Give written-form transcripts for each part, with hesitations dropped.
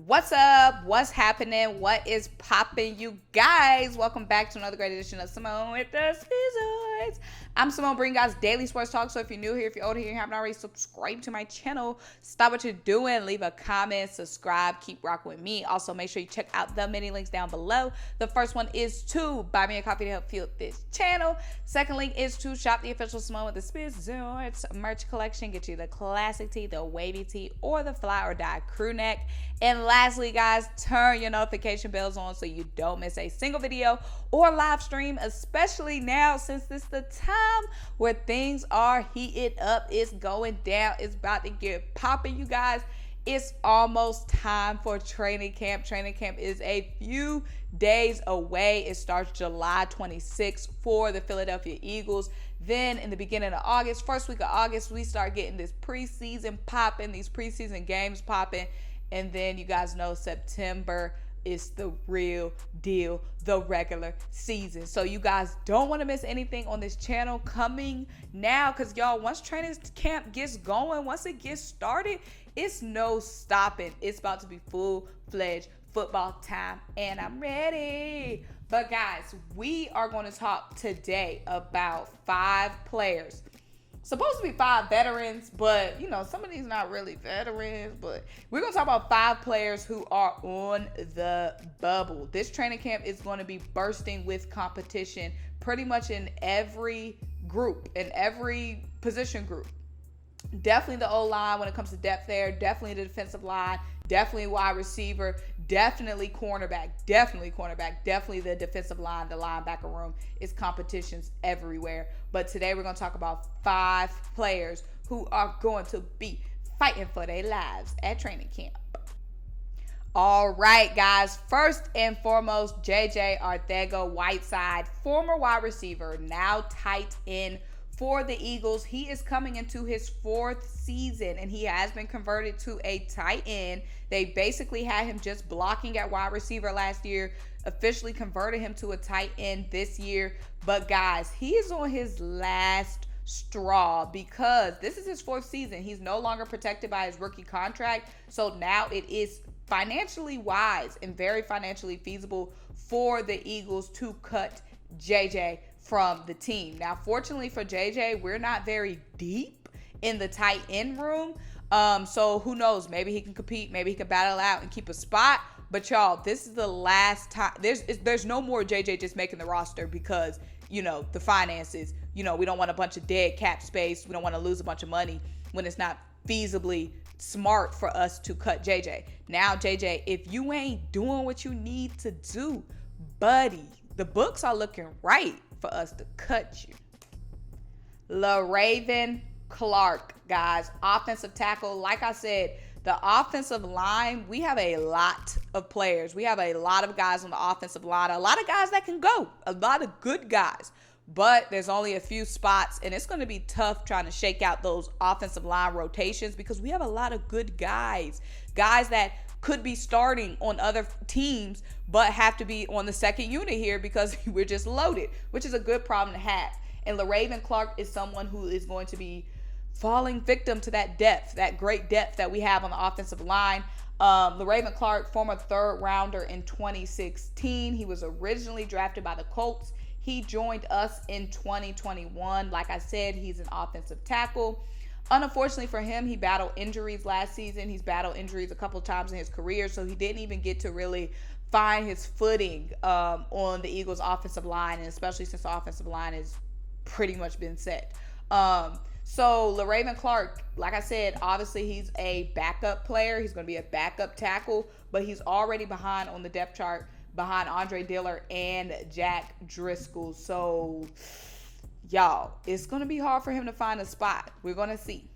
What's up? What's happening? What is popping, you guys? Welcome back to another great edition of Symone with the Sports. I'm Symone, bringing guys daily sports talk. So if you're new here, if you're old here, and haven't already subscribed to my channel, stop what you're doing, leave a comment, subscribe, keep rocking with me. Also, make sure you check out the many links down below. The first one is to buy me a coffee to help fuel this channel. Second link is to shop the official Symone with the Sports merch collection. Get you the classic tee, the wavy tee, or the fly or dye crew neck. And lastly, guys, turn your notification bells on so you don't miss a single video or live stream, especially now since this is the time where things are heated up. It's going down. It's about to get popping, you guys. It's almost time for training camp. Training camp is a few days away. It starts July 26th for the Philadelphia Eagles. Then in the beginning of August, first week of August, we start getting this preseason popping, these preseason games popping. And then you guys know September is the real deal, the regular season. So you guys don't want to miss anything on this channel coming now, because y'all, once training camp gets going, once it gets started, it's no stopping. It's about to be full-fledged football time, and I'm ready. But guys, we are going to talk today about 5 players. Supposed to be 5 veterans, but you know, some of these not really veterans, but we're going to talk about 5 players who are on the bubble. This training camp is going to be bursting with competition pretty much in every group, in every position group. Definitely the O-line when it comes to depth there, definitely the defensive line, definitely wide receiver, definitely cornerback, definitely the defensive line, the linebacker room. It's competitions everywhere. But today we're going to talk about 5 players who are going to be fighting for their lives at training camp. All right, guys. First and foremost, J.J. Arcega-Whiteside, former wide receiver, now tight end for the Eagles. He is coming into his 4th season, and he has been converted to a tight end. They basically had him just blocking at wide receiver last year, officially converted him to a tight end this year. But guys, he is on his last straw because this is his 4th season. He's no longer protected by his rookie contract. So now it is financially wise and very financially feasible for the Eagles to cut JJ from the team. Now, fortunately for JJ, we're not very deep in the tight end room. So who knows? Maybe he can compete. Maybe he can battle out and keep a spot. But y'all, this is the last time. There's no more JJ just making the roster because, you know, the finances. You know, we don't want a bunch of dead cap space. We don't want to lose a bunch of money when it's not feasibly smart for us to cut JJ. Now, JJ, if you ain't doing what you need to do, buddy, the books are looking right for us to cut you. Raymond Clark, guys, offensive tackle. Like I said, the offensive line, we have a lot of players. We have a lot of guys on the offensive line, a lot of guys that can go, a lot of good guys. But there's only a few spots, and it's going to be tough trying to shake out those offensive line rotations because we have a lot of good guys that could be starting on other teams but have to be on the second unit here because we're just loaded, which is a good problem to have. And Raymond Clark is someone who is going to be falling victim to that depth, that great depth that we have on the offensive line. Raymond Clark, former 3rd rounder in 2016. He was originally drafted by the Colts. He joined us in 2021. Like I said, he's an offensive tackle. Unfortunately for him, he battled injuries last season. He's battled injuries a couple of times in his career, so he didn't even get to really find his footing on the Eagles' offensive line, and especially since the offensive line has pretty much been set. So Raymond Clark, like I said, obviously he's a backup player. He's going to be a backup tackle, but he's already behind on the depth chart behind Andre Dillard and Jack Driscoll. So y'all, it's going to be hard for him to find a spot. We're going to see.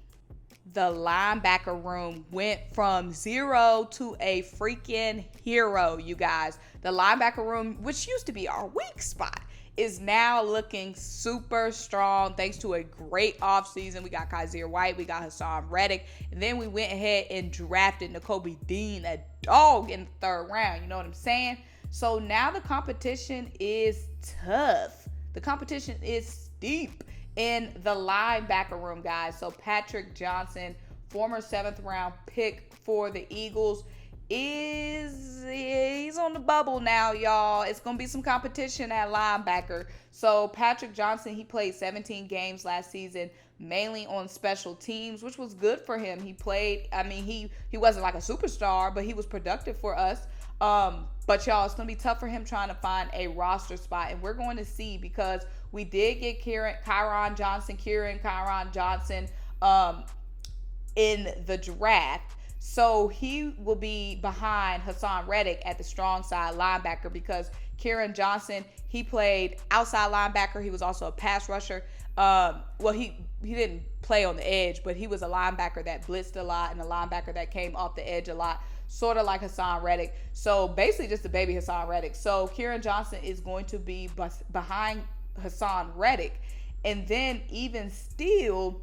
The linebacker room went from 0 to a freaking hero, you guys. The linebacker room, which used to be our weak spot, is now looking super strong thanks to a great offseason. We got Kaiser White, we got Hassan Reddick, and then we went ahead and drafted Nakobe Dean, a dog, in the 3rd round. You know what I'm saying? So now the competition is tough. The competition is steep in the linebacker room, guys. So Patrick Johnson, former 7th round pick for the Eagles, he's on the bubble now, y'all. It's going to be some competition at linebacker. So Patrick Johnson, he played 17 games last season, mainly on special teams, which was good for him. He played, I mean, he wasn't like a superstar, but he was productive for us. But y'all, it's going to be tough for him trying to find a roster spot. And we're going to see, because we did get Kyron Johnson in the draft. So he will be behind Hassan Reddick at the strong side linebacker, because Kyron Johnson, he played outside linebacker. He was also a pass rusher. Well, he didn't play on the edge, but he was a linebacker that blitzed a lot and a linebacker that came off the edge a lot, sort of like Hassan Reddick. So basically just a baby Hassan Reddick. So Kyron Johnson is going to be behind Hassan Reddick. And then even still,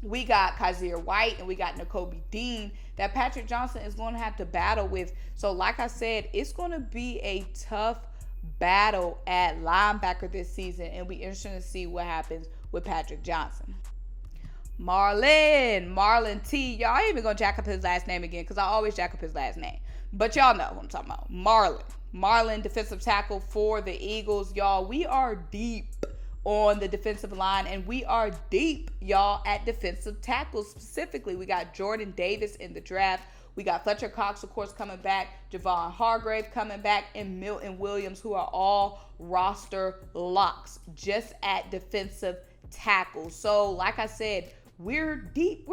we got Kaiser White and we got Nakobe Dean that Patrick Johnson is going to have to battle with. So like I said, it's going to be a tough battle at linebacker this season. It'll be interesting to see what happens with Patrick Johnson. Marlon T. Y'all ain't even going to jack up his last name again, because I always jack up his last name. But y'all know what I'm talking about. Marlon, defensive tackle for the Eagles. Y'all, we are deep on the defensive line, and we are deep, y'all, at defensive tackles specifically. We got Jordan Davis in the draft. We got Fletcher Cox, of course, coming back, Javon Hargrave coming back, and Milton Williams, who are all roster locks just at defensive tackle. So like I said, we're deep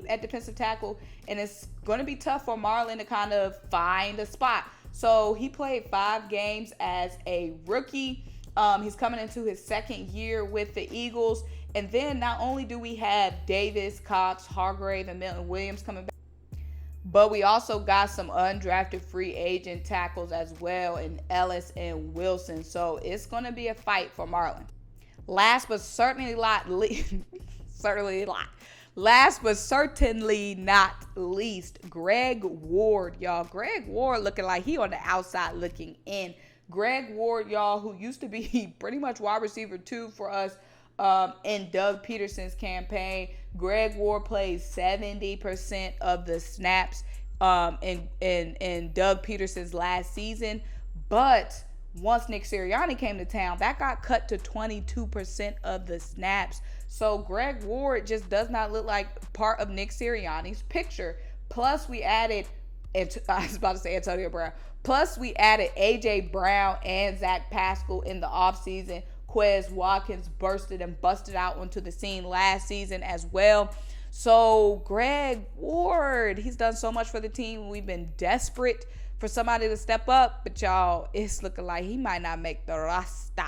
at defensive tackle, and it's going to be tough for Marlon to kind of find a spot. So he played 5 games as a rookie. He's coming into his second year with the Eagles. And then not only do we have Davis, Cox, Hargrave, and Milton Williams coming back, but we also got some undrafted free agent tackles as well in Ellis and Wilson. So it's going to be a fight for Marlon. Last but certainly not least, Greg Ward, y'all. Greg Ward looking like he on the outside looking in. Greg Ward, y'all, who used to be pretty much wide receiver 2 for us in Doug Peterson's campaign. Greg Ward plays 70% of the snaps in Doug Peterson's last season. But once Nick Sirianni came to town, that got cut to 22% of the snaps. So Greg Ward just does not look like part of Nick Sirianni's picture. Plus, we added, I was about to say Antonio Brown. Plus, we added A.J. Brown and Zach Pascal in the offseason. Quez Watkins busted out onto the scene last season as well. So Greg Ward, he's done so much for the team. We've been desperate for somebody to step up, but y'all, it's looking like he might not make the roster.